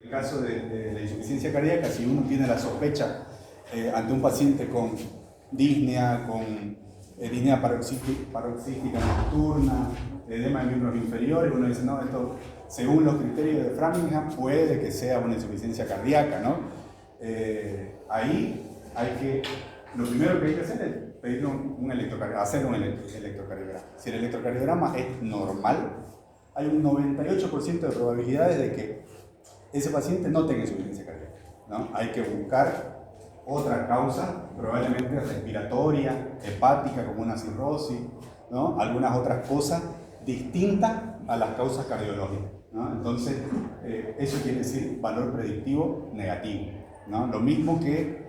el caso de la insuficiencia cardíaca, si uno tiene la sospecha ante un paciente con disnea, con disnea paroxística nocturna, edema de miembros inferiores, uno dice, no, esto según los criterios de Framingham puede que sea una insuficiencia cardíaca, ¿no? Ahí hay que, lo primero que hay que hacer es pedir hacer un electrocardiograma. Si el electrocardiograma es normal, hay un 98% de probabilidades de que ese paciente no tenga insuficiencia cardíaca, ¿no? Hay que buscar otra causa, probablemente respiratoria, hepática, como una cirrosis, ¿no? Algunas otras cosas distintas a las causas cardiológicas, ¿no? Entonces, eso quiere decir valor predictivo negativo, ¿no? Lo mismo que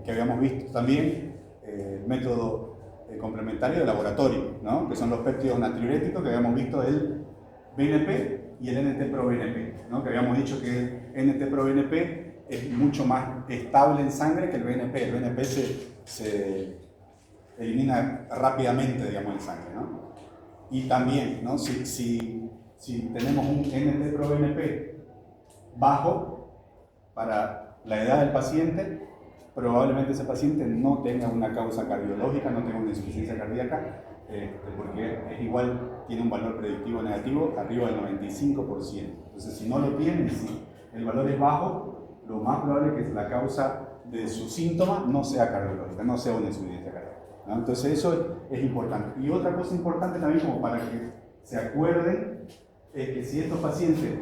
habíamos visto también, el método complementario de laboratorio, ¿no? Que son los péptidos natriuréticos, que habíamos visto el BNP y el NT-proBNP, ¿no? Que habíamos dicho que el NT-proBNP es mucho más estable en sangre que el BNP. El BNP se elimina rápidamente, digamos, en sangre, ¿no? Y también, ¿no? Si tenemos un NT-proBNP bajo para la edad del paciente, probablemente ese paciente no tenga una causa cardiológica, no tenga una insuficiencia cardíaca, porque es igual, tiene un valor predictivo negativo arriba del 95%. Entonces, si no lo tiene, si el valor es bajo, lo más probable es que la causa de su síntoma no sea cardiológica, no sea una insuficiencia cardíaca, ¿no? Entonces, eso es importante. Y otra cosa importante también, como para que se acuerden, es que si estos pacientes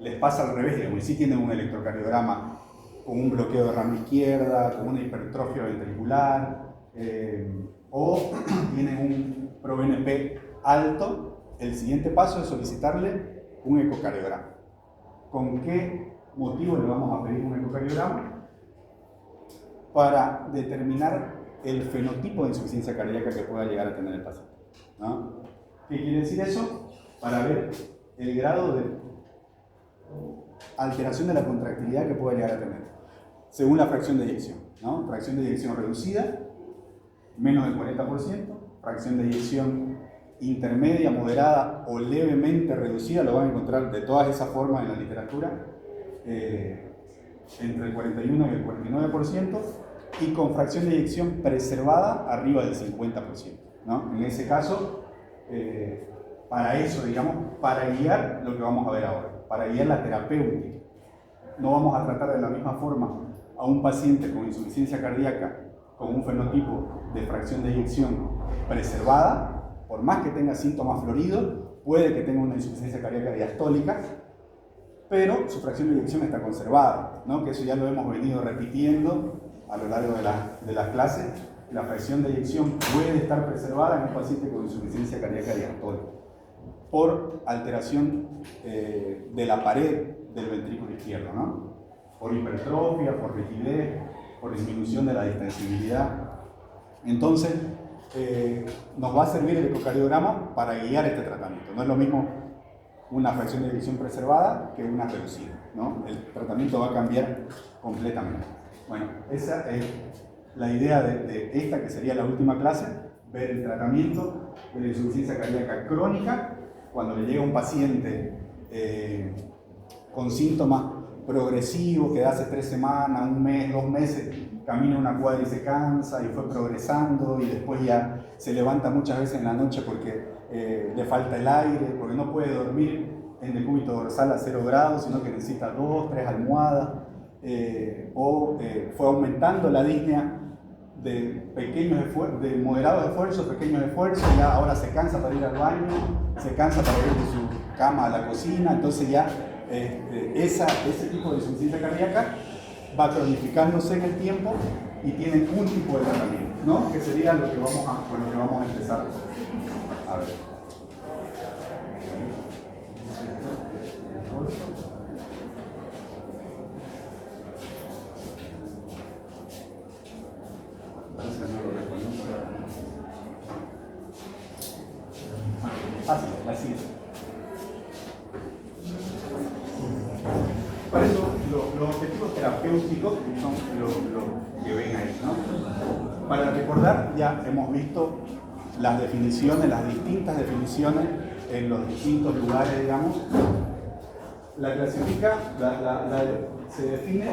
les pasa al revés, digamos, y si tienen un electrocardiograma con un bloqueo de rama izquierda, con una hipertrofia ventricular, o tienen un proBNP alto, el siguiente paso es solicitarle un ecocardiograma. ¿Con qué motivo le vamos a pedir un ecocardiograma? Para determinar el fenotipo de insuficiencia cardíaca que pueda llegar a tener el paciente, ¿no? ¿Qué quiere decir eso? Para ver el grado de alteración de la contractilidad que pueda llegar a tener, según la fracción de eyección, ¿no? Fracción de eyección reducida, menos del 40%, fracción de eyección intermedia, moderada o levemente reducida, lo van a encontrar de todas esas formas en la literatura, entre el 41 y el 49%, y con fracción de eyección preservada arriba del 50%, ¿no? En ese caso, para eso, digamos, para guiar lo que vamos a ver ahora, para guiar la terapéutica. No vamos a tratar de la misma forma a un paciente con insuficiencia cardíaca con un fenotipo de fracción de eyección preservada, por más que tenga síntomas floridos, puede que tenga una insuficiencia cardíaca diastólica, pero su fracción de eyección está conservada, ¿no? Que eso ya lo hemos venido repitiendo a lo largo de las clases. La fracción de eyección puede estar preservada en un paciente con insuficiencia cardíaca diastólica por alteración de la pared del ventrículo izquierdo, ¿no? Por hipertrofia, por rigidez, por disminución de la distensibilidad. Entonces, nos va a servir el ecocardiograma para guiar este tratamiento. No es lo mismo una fracción de eyección preservada que una reducida, ¿no? El tratamiento va a cambiar completamente. Bueno, esa es la idea de esta, que sería la última clase, ver el tratamiento de la insuficiencia cardíaca crónica cuando le llega un paciente con síntomas progresivos, que de hace 3 semanas, 1 mes, 2 meses, camina una cuadra y se cansa y fue progresando, y después ya se levanta muchas veces en la noche porque le falta el aire, porque no puede dormir en decúbito dorsal a 0 grados, sino que necesita 2, 3 almohadas, o fue aumentando la disnea de moderados esfuerzos, pequeños esfuerzos, ya ahora se cansa para ir al baño, se cansa para ir de su cama a la cocina, entonces ya ese tipo de insuficiencia cardíaca va cronificándose en el tiempo y tienen un tipo de tratamiento, ¿no? Que sería lo que vamos a empezar a ver. Así es. Por eso, los objetivos terapéuticos son lo que ven ahí, ¿no? Para recordar, ya hemos visto las definiciones, las distintas definiciones en los distintos lugares, digamos, la clasifica, se define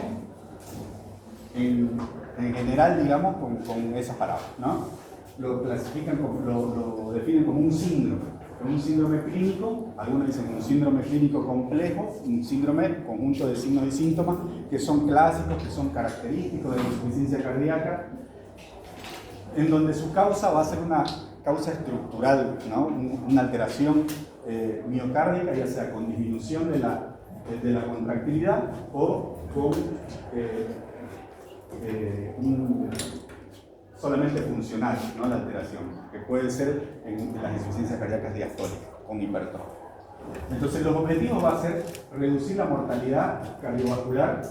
en general, digamos, con esas palabras, ¿no? Lo clasifican, lo definen como un síndrome clínico, algunos dicen un síndrome clínico complejo, un síndrome, conjunto de signos y síntomas que son clásicos, que son característicos de la insuficiencia cardíaca, en donde su causa va a ser una causa estructural, ¿no? Una alteración miocárdica, ya sea con disminución de la contractilidad o con solamente funcional, ¿no? La alteración, que puede ser en las insuficiencias cardíacas diastólicas, con hipertrofia. Entonces, los objetivos va a ser reducir la mortalidad cardiovascular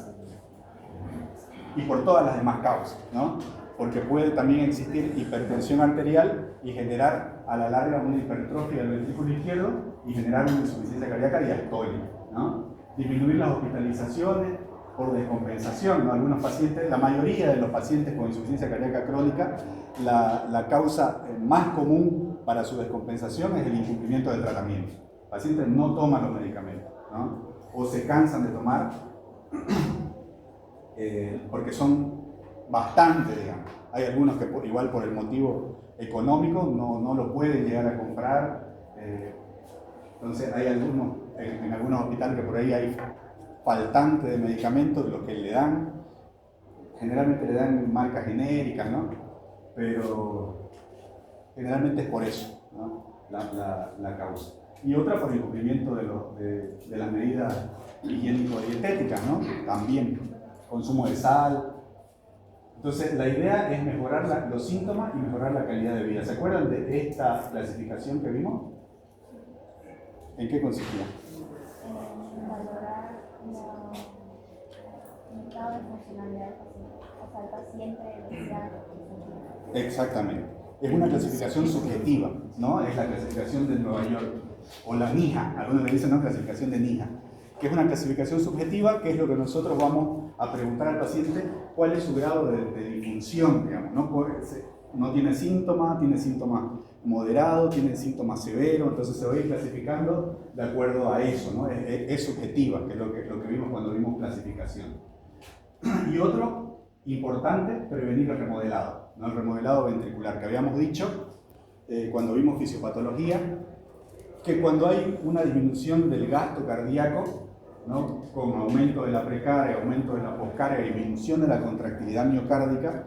y por todas las demás causas, ¿no? Porque puede también existir hipertensión arterial y generar a la larga una hipertrofia del ventrículo izquierdo y generar una insuficiencia cardíaca diastólica, ¿no? Disminuir las hospitalizaciones por descompensación, ¿no? Algunos pacientes, la mayoría de los pacientes con insuficiencia cardíaca crónica, la causa más común para su descompensación es el incumplimiento del tratamiento. Los pacientes no toman los medicamentos, ¿no? O se cansan de tomar porque son bastante, digamos. Hay algunos que igual por el motivo económico no lo pueden llegar a comprar. Entonces hay algunos, en algunos hospitales que por ahí hay faltante de medicamentos, de lo que le dan, generalmente le dan marcas genéricas, ¿no? Pero generalmente es por eso, ¿no? La causa. Y otra por el cumplimiento de las medidas higiénico-dietéticas, ¿no? También consumo de sal. Entonces, la idea es mejorar los síntomas y mejorar la calidad de vida. ¿Se acuerdan de esta clasificación que vimos? ¿En qué consistía? Valorar el estado de funcionalidad del paciente. O sea, el paciente desea. Exactamente. Es una clasificación subjetiva, ¿no? Es la clasificación de Nueva York, o la NIHA, algunos le dicen, ¿no? Clasificación de NIHA, que es una clasificación subjetiva, que es lo que nosotros vamos a preguntar al paciente, cuál es su grado de disfunción, digamos, no tiene síntomas moderados, tiene síntomas severos, entonces se va a ir clasificando de acuerdo a eso, ¿no? Es subjetiva, que es lo que vimos cuando vimos clasificación. Y otro importante, prevenir el remodelado, ¿no? El remodelado ventricular, que habíamos dicho cuando vimos fisiopatología, que cuando hay una disminución del gasto cardíaco, ¿no? Con aumento de la precarga, aumento de la poscarga y disminución de la contractilidad miocárdica,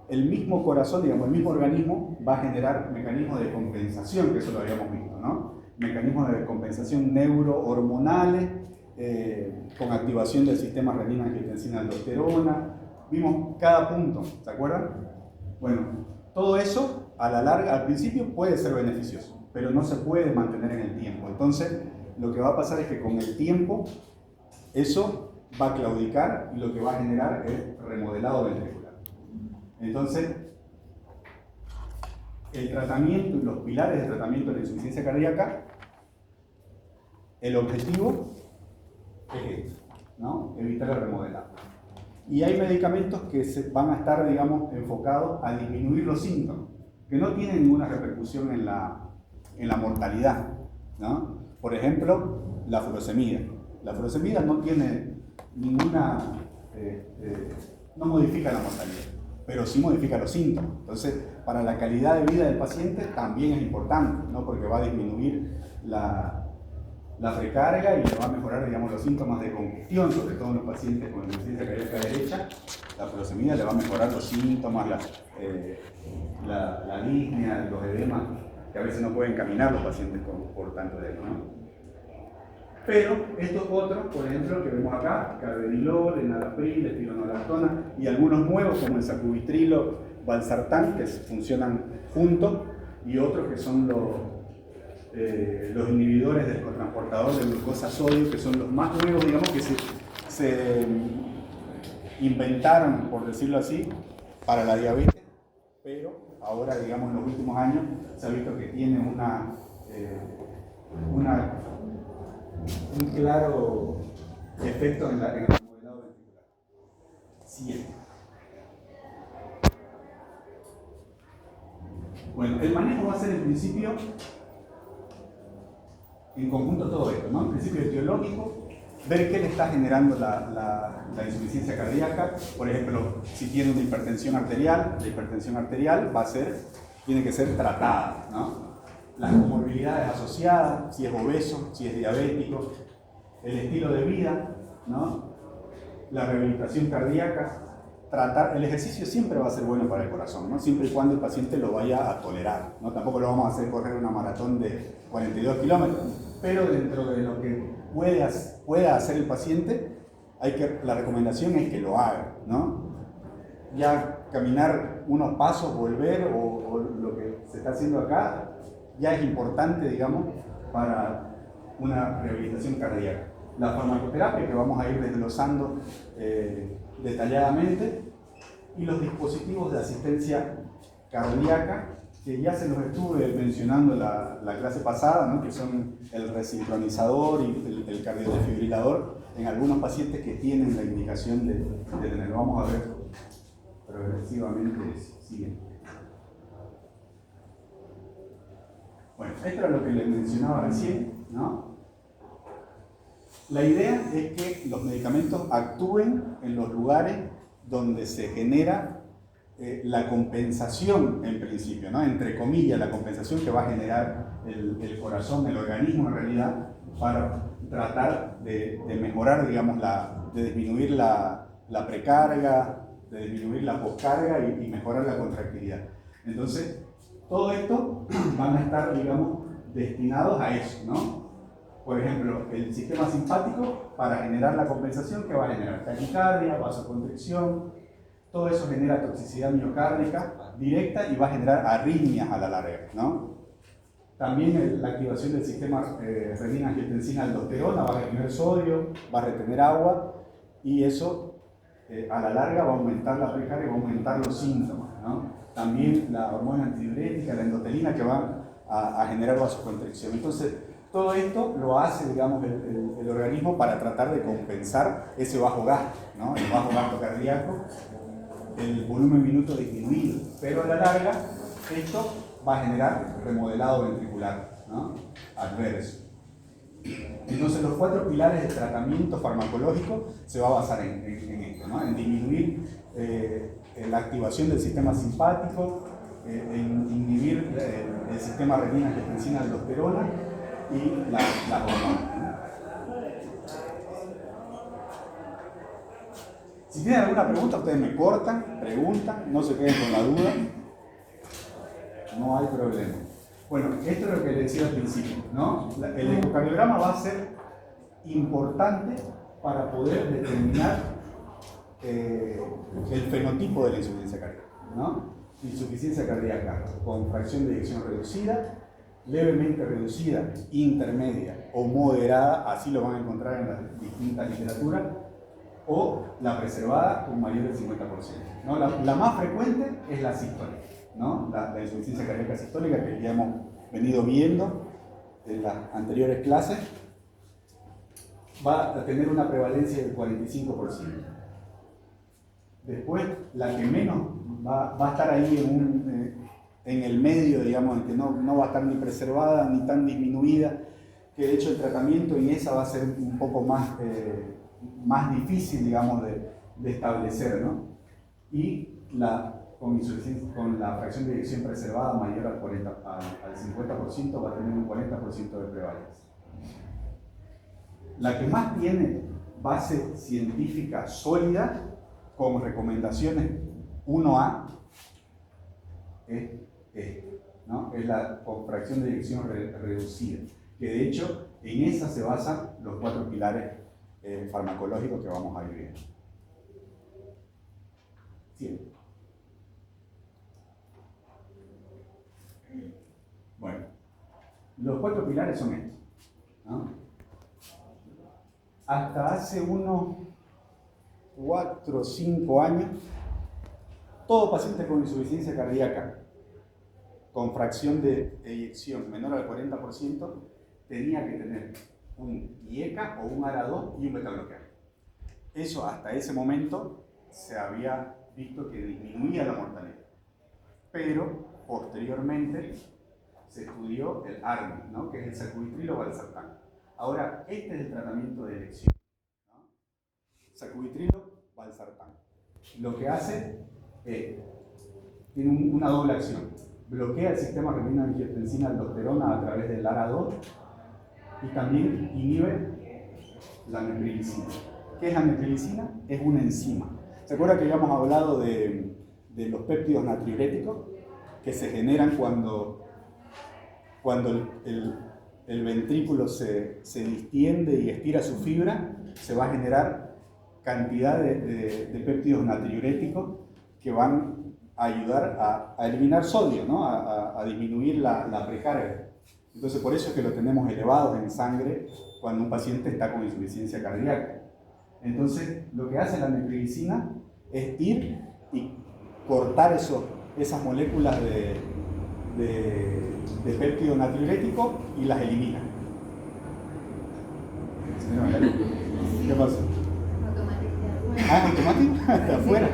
el mismo corazón, digamos, el mismo organismo va a generar mecanismos de compensación, que eso lo habíamos visto, ¿no? Mecanismos de compensación neurohormonales, con activación del sistema renina-angiotensina-aldosterona. Vimos cada punto, ¿se acuerdan? Bueno, todo eso a la larga, al principio puede ser beneficioso, pero no se puede mantener en el tiempo. Entonces, lo que va a pasar es que con el tiempo eso va a claudicar y lo que va a generar es remodelado ventricular. Entonces, el tratamiento, los pilares de tratamiento de la insuficiencia cardíaca, el objetivo es esto, ¿no? Evitar el remodelado. Y hay medicamentos que van a estar, digamos, enfocados a disminuir los síntomas, que no tienen ninguna repercusión en la mortalidad, ¿no? Por ejemplo, la furosemida. La furosemida no tiene ninguna, no modifica la mortalidad, pero sí modifica los síntomas. Entonces, para la calidad de vida del paciente también es importante, ¿no? Porque va a disminuir la recarga y le va a mejorar, digamos, los síntomas de congestión, sobre todo en los pacientes con insuficiencia cardíaca derecha. La furosemida le va a mejorar los síntomas, la disnea, los edemas, que a veces no pueden caminar los pacientes por tanto edema, ¿no? Pero estos otros, por ejemplo, que vemos acá, carvedilol, enalapril, espironolactona y algunos nuevos como el sacubitrilo, valsartán, que funcionan juntos, y otros que son los inhibidores del cotransportador de glucosa-sodio, que son los más nuevos, digamos, que se inventaron, por decirlo así, para la diabetes, pero ahora, digamos, en los últimos años se ha visto que tiene un claro efecto en el remodelado ventricular. Siguiente. Bueno, el manejo va a ser en principio en conjunto todo esto, ¿no? En principio etiológico, ver qué le está generando la insuficiencia cardíaca. Por ejemplo, si tiene una hipertensión arterial, la hipertensión arterial tiene que ser tratada, ¿no? Las comorbilidades asociadas, si es obeso, si es diabético, el estilo de vida, ¿no? La rehabilitación cardíaca, el ejercicio siempre va a ser bueno para el corazón, ¿no? Siempre y cuando el paciente lo vaya a tolerar, ¿no? Tampoco lo vamos a hacer correr una maratón de 42 kilómetros, pero dentro de lo que pueda hacer el paciente, la recomendación es que lo haga, ¿no? Ya caminar unos pasos, volver o lo que se está haciendo acá, ya es importante, digamos, para una rehabilitación cardíaca. La farmacoterapia, que vamos a ir desglosando detalladamente, y los dispositivos de asistencia cardíaca, que ya se los estuve mencionando la clase pasada, ¿no? Que son el resincronizador y el cardiodefibrilador en algunos pacientes que tienen la indicación de tenerlo. Vamos a ver progresivamente siguiente. Bueno, esto era lo que les mencionaba recién, ¿no? La idea es que los medicamentos actúen en los lugares donde se genera la compensación en principio, ¿no? Entre comillas, la compensación que va a generar el corazón, el organismo en realidad, para tratar de mejorar, digamos, de disminuir la precarga, de disminuir la poscarga y mejorar la contractilidad. Entonces, todo esto van a estar, digamos, destinados a eso, ¿no? Por ejemplo, el sistema simpático para generar la compensación que va a generar taquicardia, vasoconstricción, todo eso genera toxicidad miocárdica directa y va a generar arritmias a la larga, ¿no? También la activación del sistema renina-angiotensina-aldosterona va a retener sodio, va a retener agua y eso a la larga va a aumentar la precarga y va a aumentar los síntomas, ¿no? También la hormona antidiurética, la endotelina, que va a generar vasoconstricción. Entonces, todo esto lo hace, digamos, el organismo para tratar de compensar ese bajo gasto, ¿no? El bajo gasto cardíaco, el volumen minuto disminuido, pero a la larga esto va a generar remodelado ventricular, ¿no? Adverso. Entonces, los 4 pilares de tratamiento farmacológico se va a basar en esto, ¿no? En disminuir la activación del sistema simpático, en inhibir el sistema renina-angiotensina-aldosterona y la hormona, ¿no? Si tienen alguna pregunta, ustedes me cortan, preguntan, no se queden con la duda, no hay problema. Bueno, esto es lo que les decía al principio, ¿no? El ecocardiograma va a ser importante para poder determinar el fenotipo de la insuficiencia cardíaca, ¿no? Insuficiencia cardíaca con fracción de eyección reducida, levemente reducida, intermedia o moderada, así lo van a encontrar en las distintas literaturas, o la preservada con mayor del 50%, ¿no? La más frecuente es la sistólica, ¿no? La insuficiencia cardíaca sistólica, que ya hemos venido viendo en las anteriores clases, va a tener una prevalencia del 45%. Después, la que menos va a estar ahí en el medio, digamos, en que no va a estar ni preservada ni tan disminuida, que de hecho el tratamiento en esa va a ser un poco más difícil, digamos, de establecer, ¿no? Y con la fracción de eyección preservada mayor al 50% va a tener un 40% de prevalencia. La que más tiene base científica sólida, con recomendaciones 1A, es esta, ¿no? Es la con fracción de eyección reducida, que de hecho en esa se basan los 4 pilares farmacológicos que vamos a ir viendo. Sí. Bueno, los 4 pilares son estos, ¿no? Hasta hace unos 4 o 5 años, todo paciente con insuficiencia cardíaca con fracción de eyección menor al 40% tenía que tener un IECA o un ARA2 y un beta bloqueador. Eso hasta ese momento se había visto que disminuía la mortalidad, pero posteriormente se estudió el ARNI, ¿no? Que es el sacubitril o valsartán. Ahora, este es el tratamiento de elección. sacubitrilo, valsartán. Lo que hace es, tiene una doble acción. Bloquea el sistema renina-angiotensina-aldosterona a través del ARA2 y también inhibe la neprilicina. ¿Qué es la neprilicina? Es una enzima. ¿Se acuerda que habíamos hablado de los péptidos natriuréticos que se generan cuando el ventrículo se distiende y estira su fibra? Se va a generar cantidad de péptidos natriuréticos que van a ayudar a eliminar sodio, ¿no? a disminuir la precarga. Entonces, por eso es que lo tenemos elevados en sangre cuando un paciente está con insuficiencia cardíaca. Entonces, lo que hace la neprilicina es ir y cortar esas moléculas de péptido natriurético y las elimina. ¿Qué pasa? ¿Automático? ¿De afuera?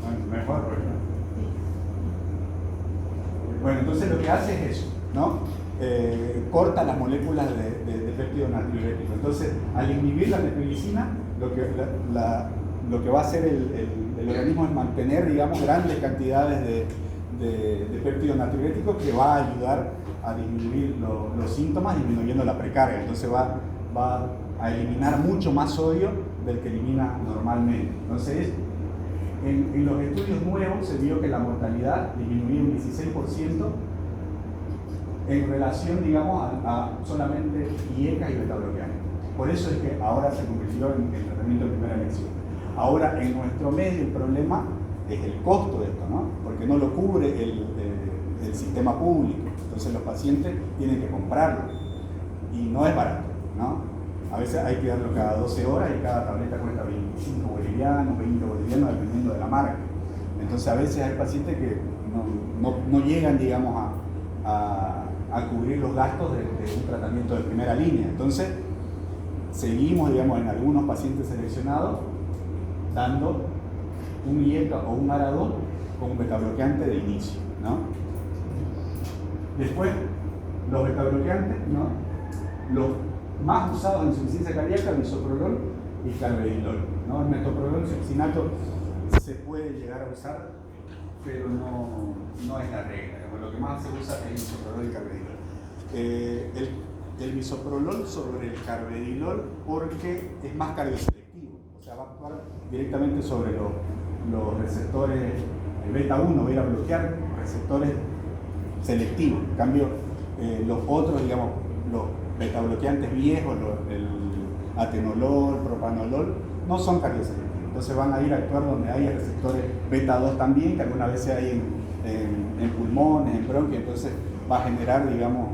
Bueno, mejor, ¿verdad? Bueno, entonces lo que hace es eso, ¿no? Corta las moléculas de péptido natriurético. Entonces, al inhibir la neprilicina, lo que va a hacer el organismo es mantener, digamos, grandes cantidades de péptido natriurético que va a ayudar a disminuir los síntomas, disminuyendo la precarga. Entonces va a eliminar mucho más sodio del que elimina normalmente. Entonces, en los estudios nuevos se vio que la mortalidad disminuía un 16% en relación, digamos, a solamente IECA y betabloqueantes. Por eso es que ahora se convirtió en el tratamiento de primera elección. Ahora, en nuestro medio, el problema es el costo de esto, ¿no? Porque no lo cubre el sistema público. Entonces los pacientes tienen que comprarlo. Y no es barato, ¿no? A veces hay que darlo cada 12 horas y cada tableta cuesta 25 bolivianos, 20 bolivianos, dependiendo de la marca. Entonces a veces hay pacientes que no llegan, digamos, a cubrir los gastos de un tratamiento de primera línea. Entonces seguimos, digamos, en algunos pacientes seleccionados dando un IECA o un ARA2 con un betabloqueante de inicio, ¿no? Después, los betabloqueantes, ¿no? Los más usados en insuficiencia cardíaca, bisoprolol y carvedilol, ¿no? El metoprolol succinato se puede llegar a usar, pero no es la regla. Lo que más se usa es el bisoprolol y carvedilol. El bisoprolol sobre el carvedilol porque es más cardioselectivo, o sea, va a actuar directamente sobre los receptores beta 1, va a ir a bloquear receptores selectivos. En cambio, los otros, digamos, los beta bloqueantes viejos, el atenolol, propanolol, no son cardioselectivos. Entonces van a ir a actuar donde hay receptores beta 2 también, que algunas veces hay en pulmones, en bronquios, entonces va a generar, digamos,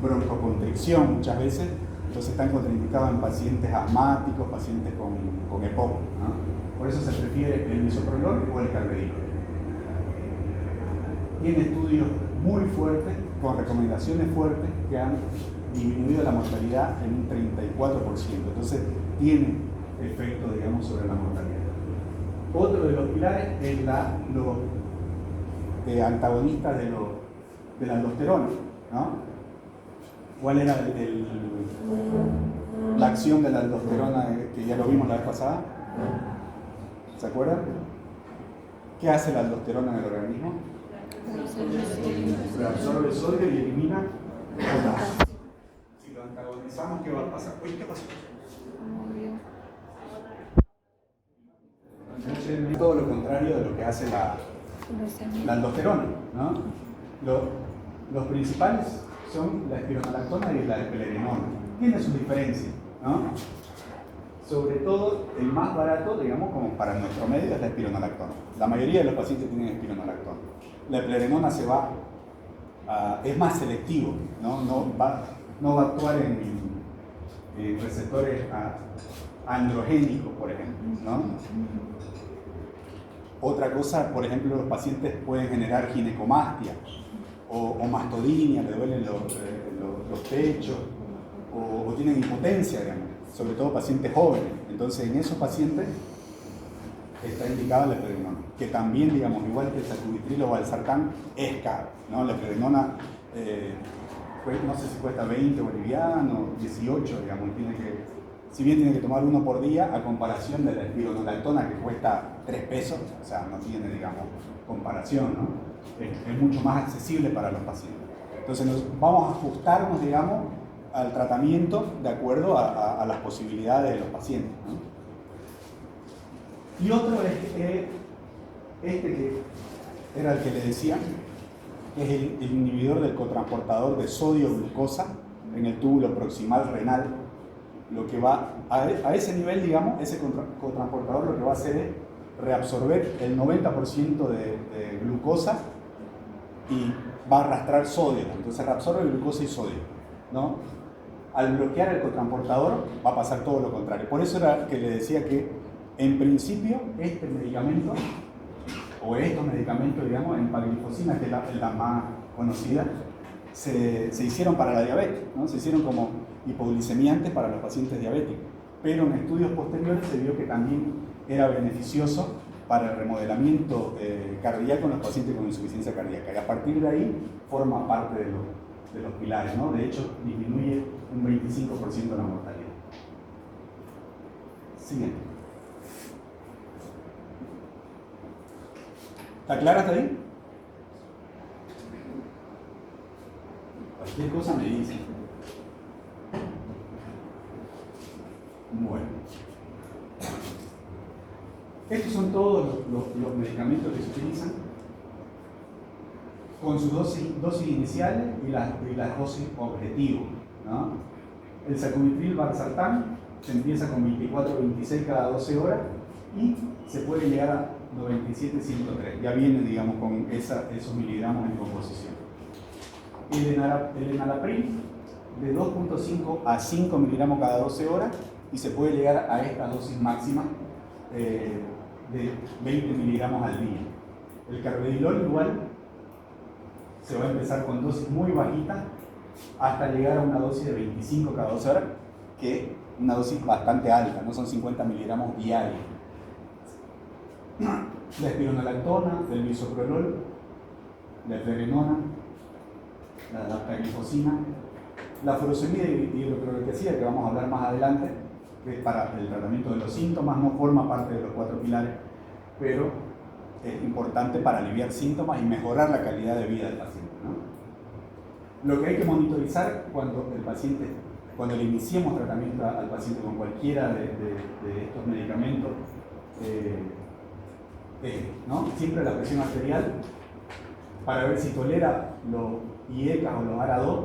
broncoconstricción muchas veces. Entonces están contraindicados en pacientes asmáticos, pacientes con EPOC, ¿no? Por eso se prefiere el bisoprolol o el carvedilol. Tiene estudios muy fuertes, con recomendaciones fuertes, que han disminuido la mortalidad en un 34%. Entonces tiene efecto, digamos, sobre la mortalidad. Otro de los pilares es los antagonistas de la aldosterona, ¿no? ¿Cuál era la acción de la aldosterona que ya lo vimos la vez pasada? ¿Se acuerdan? ¿Qué hace la aldosterona en el organismo? Reabsorbe el sodio y elimina potasio. Si lo antagonizamos, ¿qué va a pasar? Uy, ¿qué pasó? Entonces, todo lo contrario de lo que hace la aldosterona, ¿no? Los principales son la espironolactona y la eplerenona. Tiene sus diferencias, ¿no? Sobre todo, el más barato, digamos, como para nuestro medio, es la espironolactona. La mayoría de los pacientes tienen espironolactona. La eplerenona es más selectivo, ¿no? No va a actuar en receptores androgénicos, por ejemplo, ¿no? Otra cosa, por ejemplo, los pacientes pueden generar ginecomastia o mastodinia, le duelen los pechos, o tienen impotencia, digamos, sobre todo pacientes jóvenes. Entonces, en esos pacientes está indicada la eplerenona, que también, digamos, igual que el sacubitril o valsartán, es caro, ¿no? La eplerenona, no sé si cuesta 20 bolivianos, 18, digamos, tiene que Si bien tiene que tomar uno por día, a comparación de la espironolactona que cuesta 3 pesos, o sea, no tiene, digamos, comparación, ¿no? Es mucho más accesible para los pacientes. Entonces vamos a ajustarnos, digamos, al tratamiento de acuerdo a las posibilidades de los pacientes, ¿no? Y otro es que era el que le decía, que es el inhibidor del cotransportador de sodio-glucosa en el túbulo proximal renal. Lo que va a ese nivel, digamos, ese cotransportador lo que va a hacer es reabsorber el 90% de glucosa y va a arrastrar sodio. Entonces reabsorbe glucosa y sodio, ¿no? Al bloquear el cotransportador va a pasar todo lo contrario. Por eso era que le decía que en principio este medicamento o estos medicamentos, digamos, empaglifosina, que es la más conocida, se hicieron para la diabetes, ¿no? Se hicieron como hipoglicemiantes para los pacientes diabéticos, pero en estudios posteriores se vio que también era beneficioso para el remodelamiento cardíaco en los pacientes con insuficiencia cardíaca, y a partir de ahí forma parte de los pilares, ¿no? De hecho, disminuye un 25% la mortalidad. Siguiente. ¿Está clara hasta ahí? Cualquier cosa me dice. Bueno. Estos son todos los medicamentos que se utilizan con sus dosis iniciales y las dosis objetivo, ¿no? El sacubitril valsartán se empieza con 24-26 cada 12 horas y se puede llegar a 97-103. Ya viene, digamos, con esos miligramos en composición. El enalapril de 2.5 a 5 miligramos cada 12 horas y se puede llegar a esta dosis máxima de 20 miligramos al día. El carvedilol igual se va a empezar con dosis muy bajitas hasta llegar a una dosis de 25 cada 12 horas, que es una dosis bastante alta, no son 50 miligramos diarios. La espironolactona, el bisoprolol, la efedronona, la dapaglifosina, la furosemida y hidroclorotiazida, que vamos a hablar más adelante, que es para el tratamiento de los síntomas, no forma parte de los 4 pilares, pero es importante para aliviar síntomas y mejorar la calidad de vida del paciente, ¿no? Lo que hay que monitorizar cuando le iniciemos tratamiento al paciente con cualquiera de estos medicamentos, ¿no? Siempre la presión arterial, para ver si tolera los IECA o los ARA2.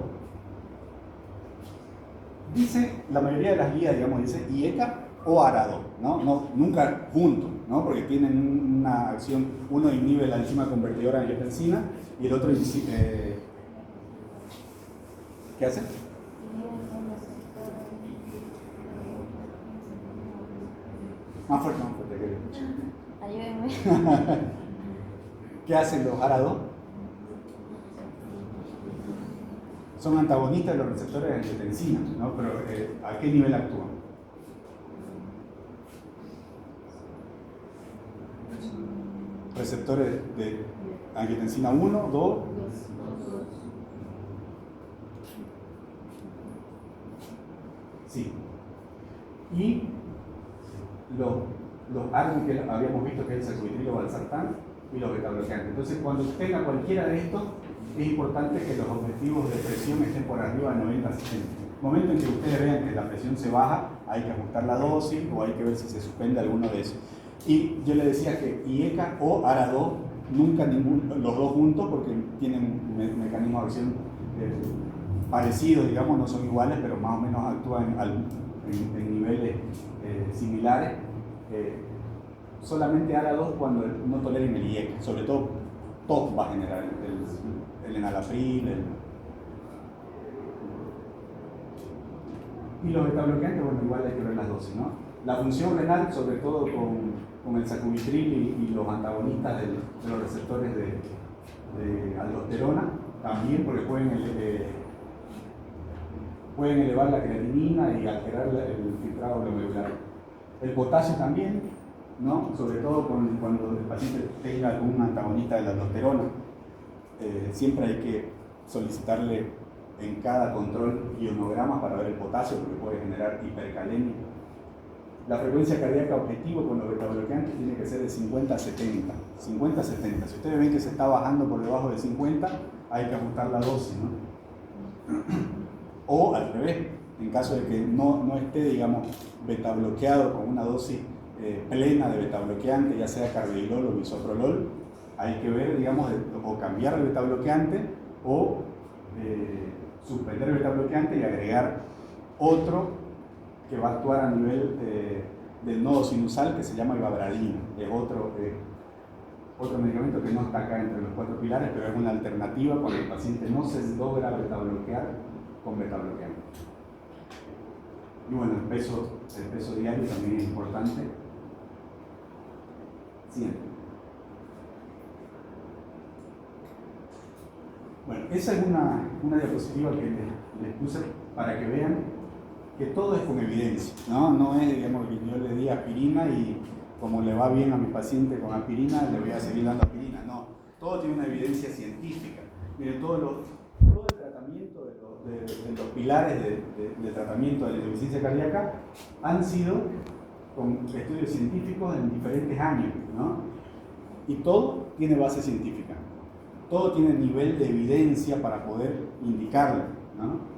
Dice, la mayoría de las guías, digamos, dice IECA o ARA2, ¿no? Nunca juntos, ¿no? Porque tienen una acción, uno inhibe la enzima convertidora de angiotensina y el otro ¿qué hace? Más fuerte, que Ayúdenme. ¿Qué hacen los ARA2? Son antagonistas de los receptores de angiotensina, ¿no? Pero ¿a qué nivel actúan? Receptores de angiotensina 1, 2. Sí. Y los ARNI que habíamos visto, que es el sacubitril o valsartán, y los betabloqueantes. Entonces, cuando tenga cualquiera de estos, es importante que los objetivos de presión estén por arriba de 90-60. En el momento en que ustedes vean que la presión se baja, hay que ajustar la dosis o hay que ver si se suspende alguno de esos. Y yo le decía que IECA o ARA2, nunca los dos juntos, porque tienen mecanismos de acción parecidos, digamos, no son iguales, pero más o menos actúan en niveles similares. Solamente ARA2 cuando no toleren el IECA, sobre todo TOC va a generar el enalapril, y los betabloqueantes, bueno, igual hay que ver las dosis, ¿no? La función renal, sobre todo con el sacubitril y los antagonistas de los receptores de aldosterona, también porque pueden elevar la creatinina y alterar el filtrado glomerular. El potasio también, ¿no? Sobre todo cuando el paciente tenga algún antagonista de la aldosterona. Siempre hay que solicitarle en cada control ionogramas para ver el potasio, porque puede generar hipercalemia La frecuencia cardíaca objetivo con los betabloqueantes tiene que ser de 50 a 70. 50 a 70. Si ustedes ven que se está bajando por debajo de 50, hay que ajustar la dosis, ¿no? O al revés, en caso de que no esté, digamos, betabloqueado con una dosis plena de betabloqueante, ya sea carvedilol o bisoprolol, hay que ver, digamos, o cambiar el betabloqueante o suspender el betabloqueante y agregar otro que va a actuar a nivel del nodo sinusal, que se llama ivabradina. Es otro medicamento que no está acá entre los 4 pilares, pero es una alternativa cuando el paciente no se logra betabloquear con betabloqueante. Y bueno, el peso diario también es importante. Siempre. Bueno, esa es una diapositiva que les puse para que vean que todo es con evidencia, ¿no? No es, digamos, que yo le di aspirina y como le va bien a mi paciente con aspirina, le voy a seguir dando aspirina. No, todo tiene una evidencia científica. Miren, todo el tratamiento de los pilares de tratamiento de la insuficiencia cardíaca han sido con estudios científicos en diferentes años, ¿no? Y todo tiene base científica. Todo tiene nivel de evidencia para poder indicarlo, ¿no?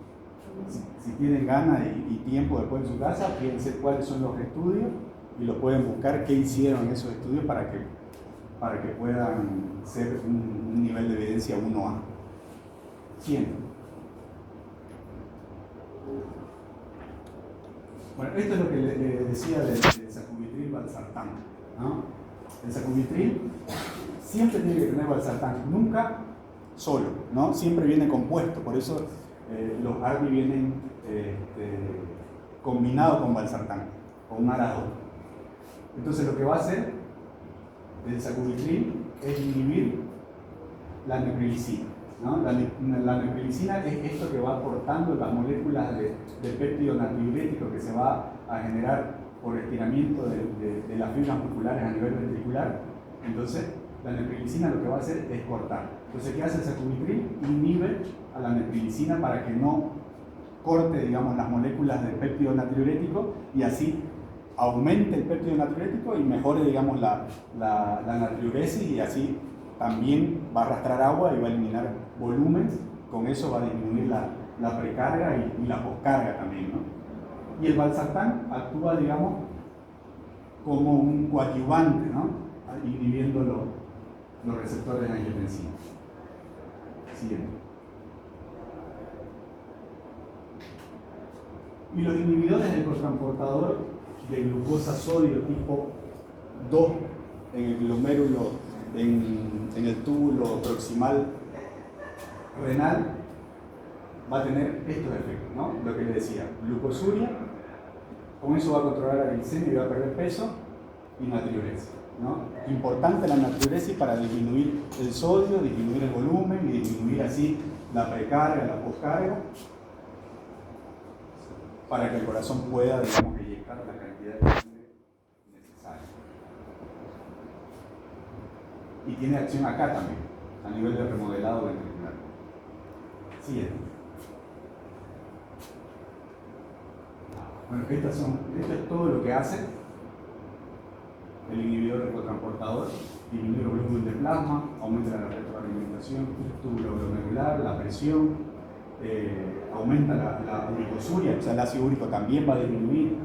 Si tienen ganas y tiempo después en su casa, fíjense cuáles son los estudios y los pueden buscar qué hicieron esos estudios para que puedan ser un nivel de evidencia 1A. Siempre. Bueno, esto es lo que le decía del sacubitril valsartán, ¿no? El sacubitril siempre tiene que tener valsartán, nunca solo, ¿no? Siempre viene compuesto, por eso los ARBI vienen combinados con valsartán, con un ARA2. Entonces lo que va a hacer el sacubitril es inhibir la neprilicina, ¿no? La neprilicina es esto que va aportando las moléculas de péptido natriurético que se va a generar por estiramiento de las fibras musculares a nivel ventricular. Entonces la neprilicina lo que va a hacer es cortar. Entonces, ¿qué hace el sacubitril? Inhibe a la neprilicina para que no corte, digamos, las moléculas de péptido natriurético y así aumente el péptido natriurético y mejore, digamos, la natriuresis, y así también va a arrastrar agua y va a eliminar volumen. Con eso va a disminuir la precarga y la poscarga también, ¿no? Y el valsartán actúa, digamos, como un coadyuvante, ¿no? Inhibiendo los receptores de angiotensina. Siguiente. Y los inhibidores del cotransportador de glucosa sodio tipo 2 en el glomérulo, en el túbulo proximal renal, va a tener estos efectos, ¿no? Lo que le decía, glucosuria, con eso va a controlar la glicemia y va a perder peso, y natriuresis, ¿no? Importante la natriuresis para disminuir el sodio, disminuir el volumen y disminuir así la precarga, la poscarga, para que el corazón pueda, digamos, inyectar la cantidad de sangre necesaria. Y tiene acción acá también, a nivel de remodelado ventricular. Siguiente. Bueno, esto es todo lo que hace el inhibidor del cotransportador: disminuye el volumen de plasma, aumenta la retroalimentación, túbulo glomerular, la presión, aumenta la glicosuria, o sea, el ácido úrico también va a disminuir,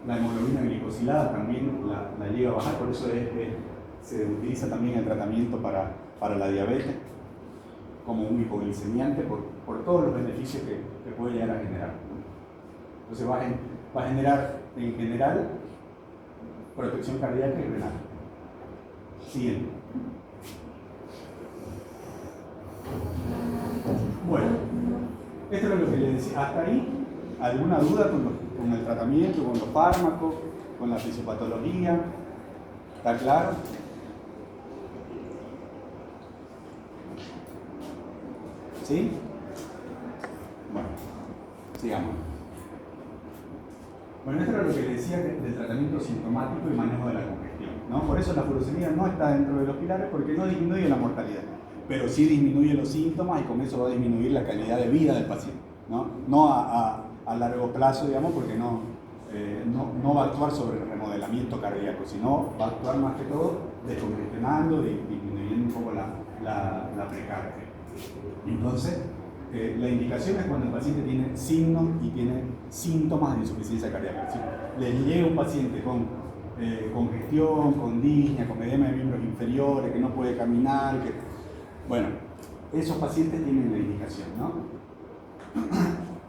la hemoglobina glicosilada también la llega a bajar, por eso se utiliza también el tratamiento para la diabetes como un hipoglicemiante por todos los beneficios que puede llegar a generar. Entonces va a generar en general protección cardíaca y renal. Siguiente. Bueno, esto es lo que les decía. Hasta ahí, ¿alguna duda con el tratamiento, con los fármacos, con la fisiopatología? ¿Está claro? ¿Sí? Bueno, sigamos. Bueno, esto era lo que les decía del tratamiento sintomático y manejo de la congestión, ¿no? Por eso la furosemida no está dentro de los pilares, porque no disminuye la mortalidad, pero sí disminuye los síntomas y con eso va a disminuir la calidad de vida del paciente, ¿no? No a largo plazo, digamos, porque no no va a actuar sobre el remodelamiento cardíaco, sino va a actuar más que todo descongestionando y disminuyendo un poco la precardia. Entonces, la indicación es cuando el paciente tiene signos y tiene síntomas de insuficiencia cardíaca. Si le llega un paciente con congestión, con disnea, con edema de miembros inferiores, que no puede caminar, bueno, esos pacientes tienen la indicación, ¿no?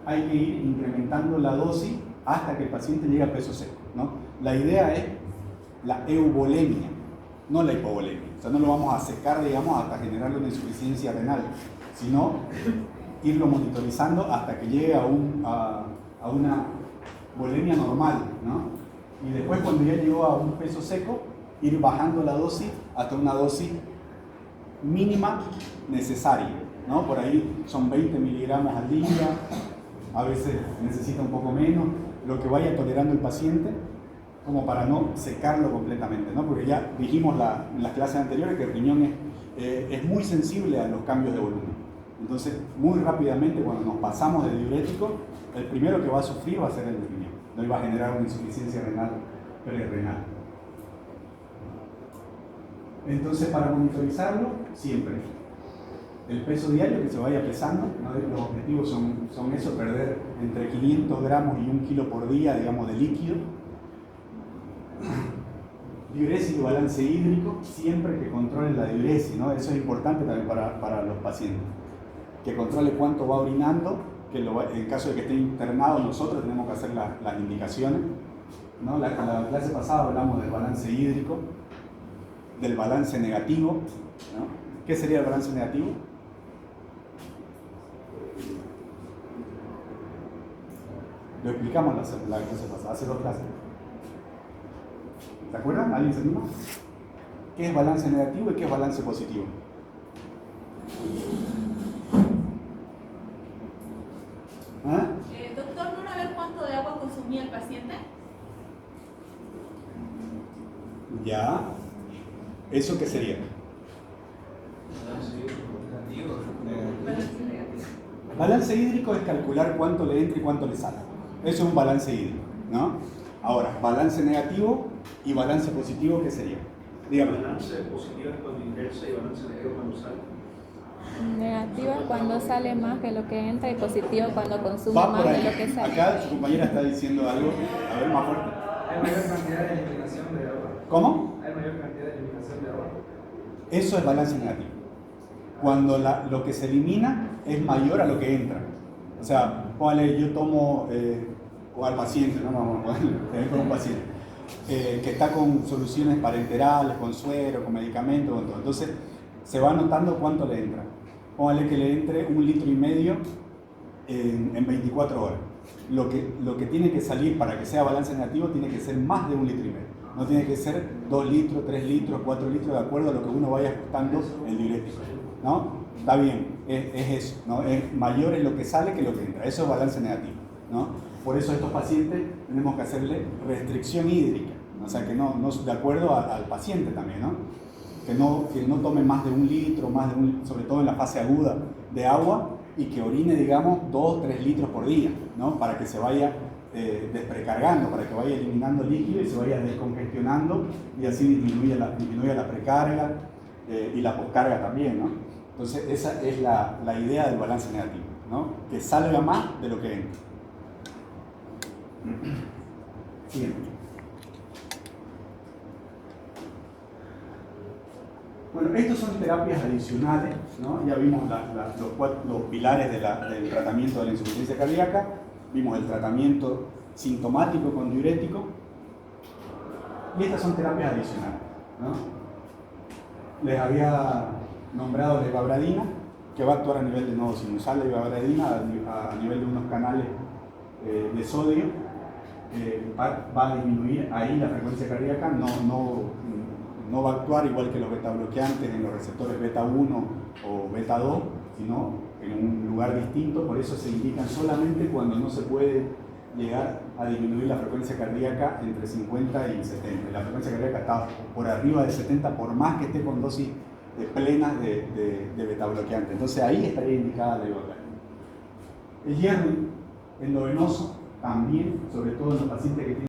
Hay que ir incrementando la dosis hasta que el paciente llegue a peso seco, ¿no? La idea es la euvolemia, no la hipovolemia. O sea, no lo vamos a secar, digamos, hasta generarle una insuficiencia renal, sino irlo monitorizando hasta que llegue a una volemia normal, ¿no? Y después, cuando ya llegó a un peso seco, ir bajando la dosis hasta una dosis mínima necesaria, ¿no? Por ahí son 20 miligramos al día, a veces necesita un poco menos, lo que vaya tolerando el paciente, como para no secarlo completamente, ¿no? Porque ya dijimos en las clases anteriores que el riñón es muy sensible a los cambios de volumen. Entonces, muy rápidamente, cuando nos pasamos de diurético, el primero que va a sufrir va a ser el riñón, no va a generar una insuficiencia renal prerrenal. Entonces, para monitorizarlo, siempre el peso diario que se vaya pesando, ¿no? Los objetivos son eso, perder entre 500 gramos y 1 kilo por día, digamos, de líquido. Diuresis y balance hídrico, siempre que controle la diuresis, ¿no? Eso es importante también para los pacientes. Que controle cuánto va orinando, que en caso de que esté internado nosotros tenemos que hacer las indicaciones, ¿no? La clase pasada hablamos del balance hídrico, del balance negativo, ¿no? ¿Qué sería el balance negativo? Lo explicamos la clase pasada, hace 2 clases. ¿Se acuerdan? ¿Alguien se anima? ¿Qué es balance negativo y qué es balance positivo? ¿Ah? Doctor, ¿no a ver cuánto de agua consumía el paciente? Ya. ¿Eso qué sería? Balance hídrico es calcular cuánto le entra y cuánto le sale. Eso es un balance hídrico, ¿no? Ahora, balance negativo y balance positivo, ¿qué sería? Dígame. Balance positivo es cuando ingresa y balance negativo cuando sale. Negativo es cuando sale más que lo que entra y positivo cuando consume Va más por de ahí. lo que sale. Acá su compañera está diciendo algo. A ver, más fuerte. Hay mayor cantidad de eliminación de agua. ¿Cómo? Hay mayor cantidad de eliminación de agua. Eso es balance negativo. Cuando lo que se elimina es mayor a lo que entra. O sea, póngale, yo tomo, o al paciente, no vamos a ponerle con un paciente, que está con soluciones parenterales, con suero, con medicamentos, con todo. Entonces, se va notando cuánto le entra. Póngale que le entre 1,5 litros en 24 horas. Lo que tiene que salir para que sea balance negativo tiene que ser más de 1,5 litros. No tiene que ser 2 litros, 3 litros, 4 litros, de acuerdo a lo que uno vaya ajustando el diurético, ¿no? Está bien, es eso, ¿no? Es mayor en lo que sale que lo que entra. Eso es balance negativo, ¿no? Por eso a estos pacientes tenemos que hacerle restricción hídrica, ¿no? O sea, que no de acuerdo al paciente también, ¿no? Que no tome más de 1 litro, sobre todo en la fase aguda, de agua, y que orine, digamos, 2, 3 litros por día, ¿no? Para que se vaya desprecargando, para que vaya eliminando líquido y se vaya descongestionando y así disminuya la precarga y la poscarga también, ¿no? Entonces esa es la idea del balance negativo, ¿no? Que salga más de lo que entra. Siguiente. Bueno, estos son terapias adicionales, ¿no? Ya vimos los pilares del tratamiento de la insuficiencia cardíaca, vimos el tratamiento sintomático con diurético, y estas son terapias adicionales, ¿no? Les había nombrado la ivabradina, que va a actuar a nivel de nodo sinusal, la ivabradina a nivel de unos canales de sodio, va a disminuir ahí la frecuencia cardíaca, no va a actuar igual que los beta bloqueantes en los receptores beta 1 o beta 2, sino en un lugar distinto. Por eso se indican solamente cuando no se puede llegar a disminuir la frecuencia cardíaca entre 50 y 70. La frecuencia cardíaca está por arriba de 70, por más que esté con dosis plenas de beta bloqueante. Entonces ahí estaría indicada la ivabradina. El hierro endovenoso también, sobre todo en los pacientes que tienen